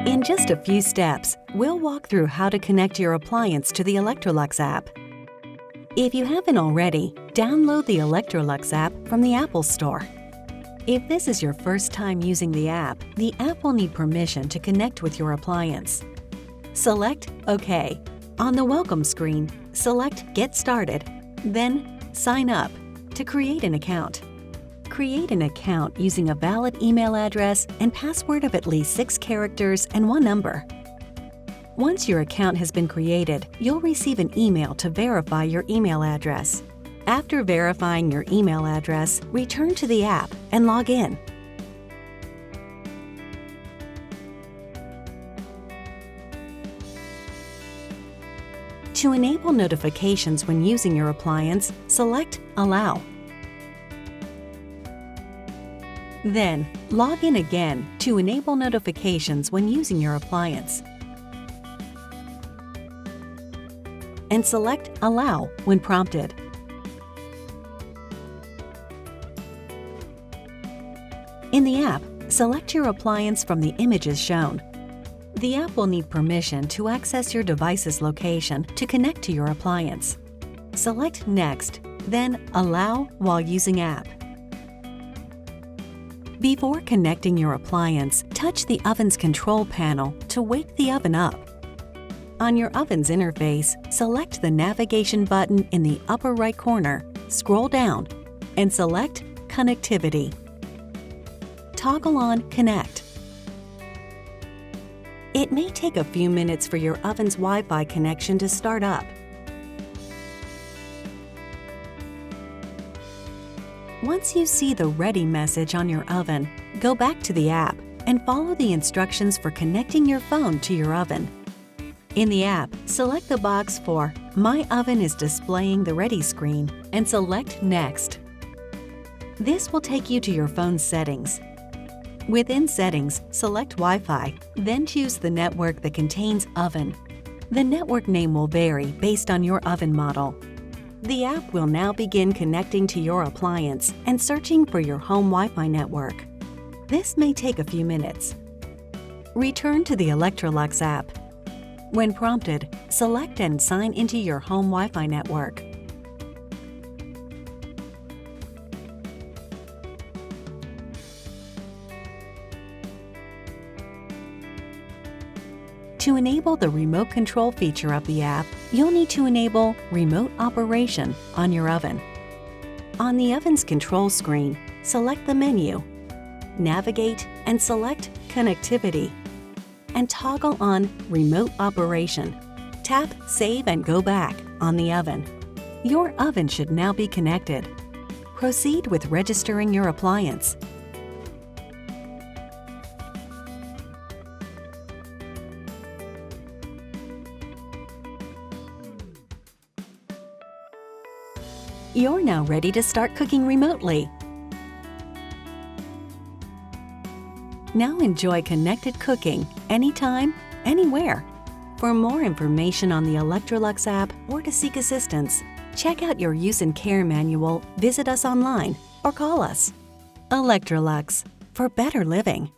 In just a few steps, we'll walk through how to connect your appliance to the Electrolux app. If you haven't already, download the Electrolux app from the Apple Store. If this is your first time using the app will need permission to connect with your appliance. Select OK. On the Welcome screen, select Get Started, then Sign Up to create an account. Create an account using a valid email address and password of at least 6 characters and 1 number. Once your account has been created, you'll receive an email to verify your email address. After verifying your email address, return to the app and log in. To enable notifications when using your appliance, select Allow. Then, log in again to enable notifications when using your appliance. And select Allow when prompted. In the app, select your appliance from the images shown. The app will need permission to access your device's location to connect to your appliance. Select Next, then Allow while using app. Before connecting your appliance, touch the oven's control panel to wake the oven up. On your oven's interface, select the navigation button in the upper right corner, scroll down, and select Connectivity. Toggle on Connect. It may take a few minutes for your oven's Wi-Fi connection to start up. Once you see the Ready message on your oven, go back to the app and follow the instructions for connecting your phone to your oven. In the app, select the box for My Oven is displaying the Ready screen and select Next. This will take you to your phone's settings. Within Settings, select Wi-Fi, then choose the network that contains Oven. The network name will vary based on your oven model. The app will now begin connecting to your appliance and searching for your home Wi-Fi network. This may take a few minutes. Return to the Electrolux app. When prompted, select and sign into your home Wi-Fi network. To enable the remote control feature of the app, you'll need to enable Remote Operation on your oven. On the oven's control screen, select the menu, navigate and select Connectivity, and toggle on Remote Operation. Tap Save and Go Back on the oven. Your oven should now be connected. Proceed with registering your appliance. You're now ready to start cooking remotely. Now enjoy connected cooking anytime, anywhere. For more information on the Electrolux app or to seek assistance, check out your use and care manual, visit us online, or call us. Electrolux, for better living.